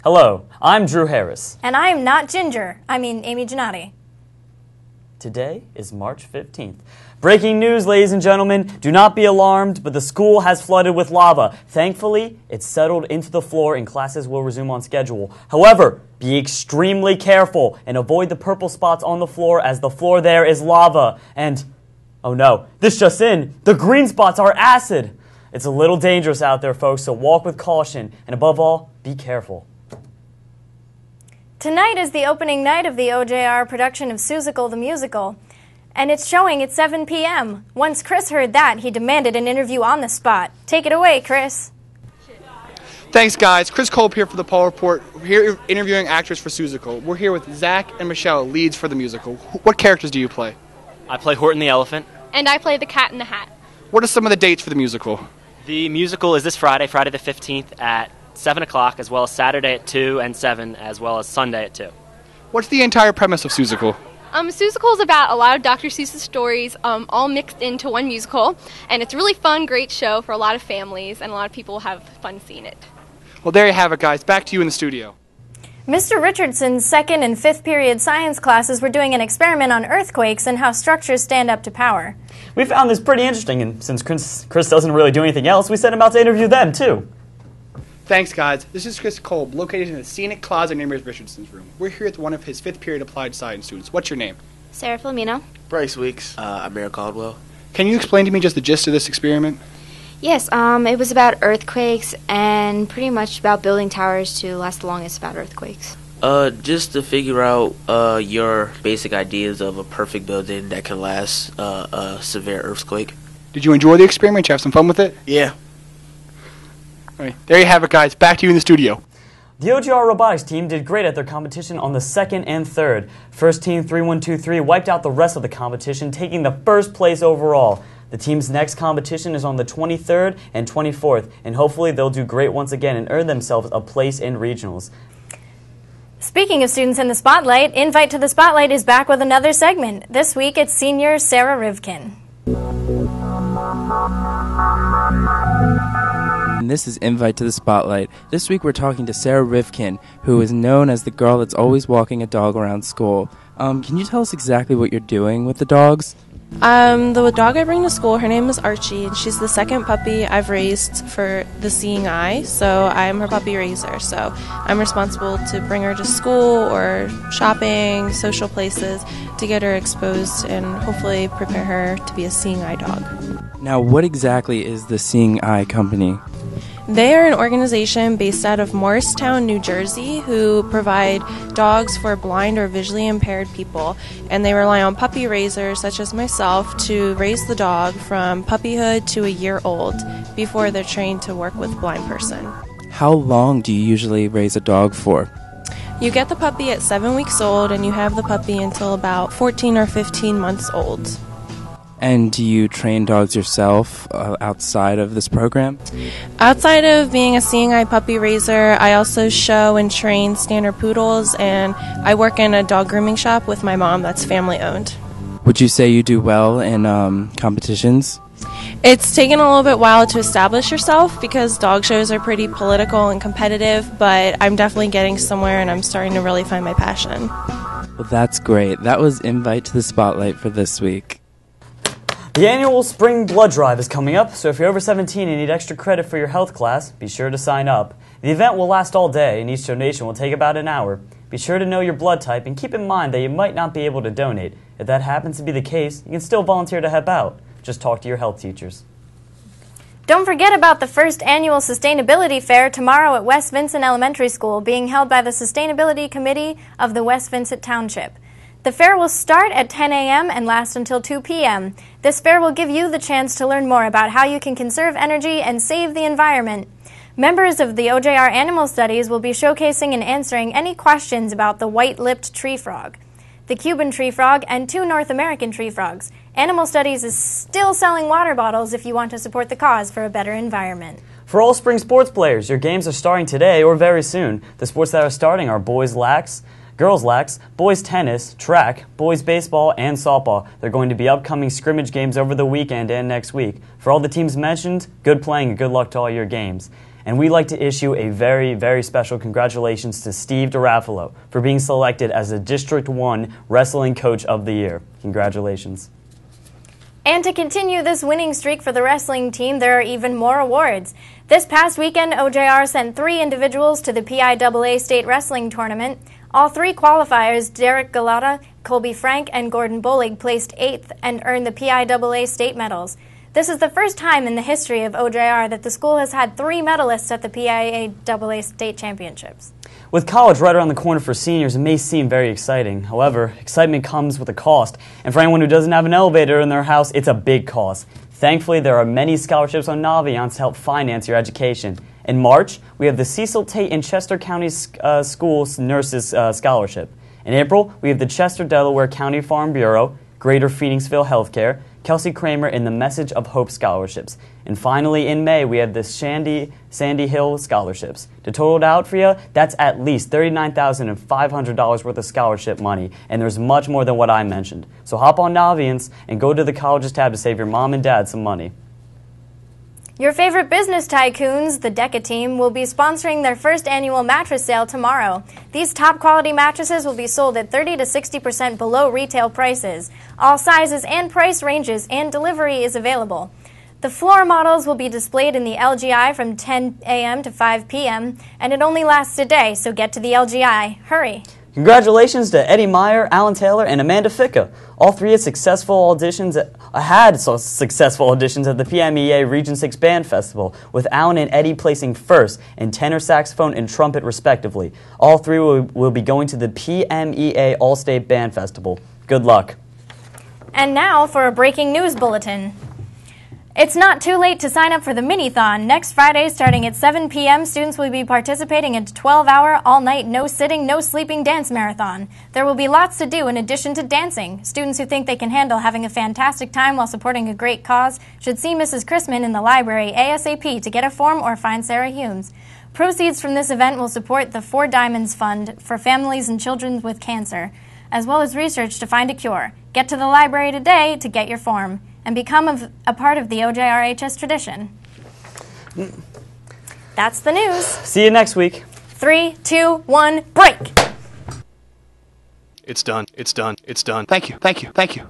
Hello, I'm Drew Harris. And I'm not Ginger. I mean Amy Gennady. Today is March 15th. Breaking news, ladies and gentlemen. Do not be alarmed, but the school has flooded with lava. Thankfully, it's settled into the floor and classes will resume on schedule. However, be extremely careful and avoid the purple spots on the floor as the floor there is lava. And, oh no, this just in, the green spots are acid. It's a little dangerous out there, folks, so walk with caution. And above all, be careful. Tonight is the opening night of the OJR production of Seussical the Musical, and it's showing at 7 p.m. Once Chris heard that, he demanded an interview on the spot. Take it away, Chris. Thanks, guys. Chris Kolb here for the Paul Report. We're here interviewing actors for Seussical. We're here with Zach and Michelle, leads for the musical. What characters do you play? I play Horton the Elephant. And I play the Cat in the Hat. What are some of the dates for the musical? The musical is this Friday, Friday the 15th at 7 o'clock, as well as Saturday at 2 and 7, as well as Sunday at 2. What's the entire premise of Seussical? Seussical is about a lot of Dr. Seuss's stories all mixed into one musical, and it's a really fun, great show for a lot of families, and a lot of people have fun seeing it. Well, there you have it, guys. Back to you in the studio. Mr. Richardson's second and fifth period science classes were doing an experiment on earthquakes and how structures stand up to power. We found this pretty interesting, and since Chris doesn't really do anything else, we sent him out to interview them, too. Thanks, guys. This is Chris Kolb, located in the scenic closet near Ms. Richardson's room. We're here with one of his fifth period applied science students. What's your name? Sarah Filomeno. Bryce Weeks. Amir Caldwell. Can you explain to me just the gist of this experiment? Yes, it was about earthquakes and pretty much about building towers to last the longest about earthquakes. Just to figure out your basic ideas of a perfect building that can last a severe earthquake. Did you enjoy the experiment? Did you have some fun with it? Yeah. All right, there you have it, guys. Back to you in the studio. The OJR robotics team did great at their competition on the second and third. First team 3123 wiped out the rest of the competition, taking the first place overall. The team's next competition is on the 23rd and 24th, and hopefully they'll do great once again and earn themselves a place in regionals. Speaking of students in the spotlight, Invite to the Spotlight is back with another segment. This week it's senior Sarah Rivkin. And this is Invite to the Spotlight. This week we're talking to Sarah Rivkin, who is known as the girl that's always walking a dog around school. Can you tell us exactly what you're doing with the dogs? The dog I bring to school, her name is Archie, and she's the second puppy I've raised for the Seeing Eye, so I'm her puppy raiser. So I'm responsible to bring her to school or shopping, social places, to get her exposed and hopefully prepare her to be a Seeing Eye dog. Now, what exactly is the Seeing Eye Company? They are an organization based out of Morristown, New Jersey, who provide dogs for blind or visually impaired people, and they rely on puppy raisers such as myself to raise the dog from puppyhood to a year old before they're trained to work with a blind person. How long do you usually raise a dog for? You get the puppy at 7 weeks old, and you have the puppy until about 14 or 15 months old. And do you train dogs yourself outside of this program? Outside of being a Seeing Eye puppy raiser, I also show and train standard poodles, and I work in a dog grooming shop with my mom that's family owned. Would you say you do well in competitions? It's taken a little bit while to establish yourself because dog shows are pretty political and competitive, but I'm definitely getting somewhere and I'm starting to really find my passion. Well, that's great. That was Invite to the Spotlight for this week. The annual Spring Blood Drive is coming up, so if you're over 17 and need extra credit for your health class, be sure to sign up. The event will last all day, and each donation will take about an hour. Be sure to know your blood type, and keep in mind that you might not be able to donate. If that happens to be the case, you can still volunteer to help out. Just talk to your health teachers. Don't forget about the first annual Sustainability Fair tomorrow at West Vincent Elementary School, being held by the Sustainability Committee of the West Vincent Township. The fair will start at 10 a.m. and last until 2 p.m. This fair will give you the chance to learn more about how you can conserve energy and save the environment. Members of the OJR Animal Studies will be showcasing and answering any questions about the white-lipped tree frog, the Cuban tree frog, and 2 North American tree frogs. Animal Studies is still selling water bottles if you want to support the cause for a better environment. For all spring sports players, your games are starting today or very soon. The sports that are starting are boys lax, girls lax, boys tennis, track, boys baseball, and softball. There are going to be upcoming scrimmage games over the weekend and next week. For all the teams mentioned, good playing and good luck to all your games. And we'd like to issue a very, very special congratulations to Steve DeRaffalo for being selected as the District 1 Wrestling Coach of the Year. Congratulations. And to continue this winning streak for the wrestling team, there are even more awards. This past weekend, OJR sent 3 individuals to the PIAA State Wrestling Tournament. All 3 qualifiers, Derek Galata, Colby Frank, and Gordon Bolig, placed 8th and earned the PIAA State medals. This is the first time in the history of OJR that the school has had 3 medalists at the PIAA State Championships. With college right around the corner for seniors, it may seem very exciting. However, excitement comes with a cost. And for anyone who doesn't have an elevator in their house, it's a big cost. Thankfully, there are many scholarships on Naviance to help finance your education. In March, we have the Cecil Tate and Chester County Schools Nurses Scholarship. In April, we have the Chester Delaware County Farm Bureau, Greater Phoenixville Healthcare, Kelsey Kramer, and the Message of Hope Scholarships. And finally, in May, we have the Sandy Hill Scholarships. To total it out for you, that's at least $39,500 worth of scholarship money, and there's much more than what I mentioned. So hop on Naviance and go to the Colleges tab to save your mom and dad some money. Your favorite business tycoons, the Decca team, will be sponsoring their first annual mattress sale tomorrow. These top-quality mattresses will be sold at 30 to 60% below retail prices. All sizes and price ranges, and delivery is available. The floor models will be displayed in the LGI from 10 a.m. to 5 p.m., and it only lasts a day, so get to the LGI. Hurry! Congratulations to Eddie Meyer, Alan Taylor, and Amanda Ficca. All 3 had successful auditions at the PMEA Region 6 Band Festival, with Alan and Eddie placing first in tenor saxophone and trumpet respectively. All 3 will be going to the PMEA All-State Band Festival. Good luck. And now for a breaking news bulletin. It's not too late to sign up for the Mini-Thon. Next Friday, starting at 7 p.m., students will be participating in a 12-hour, all-night, no-sitting, no-sleeping dance marathon. There will be lots to do in addition to dancing. Students who think they can handle having a fantastic time while supporting a great cause should see Mrs. Chrisman in the library ASAP to get a form or find Sarah Humes. Proceeds from this event will support the 4 Diamonds Fund for families and children with cancer, as well as research to find a cure. Get to the library today to get your form and become a part of the OJRHS tradition. That's the news. See you next week. 3, 2, 1, break! It's done. It's done. It's done. Thank you. Thank you. Thank you.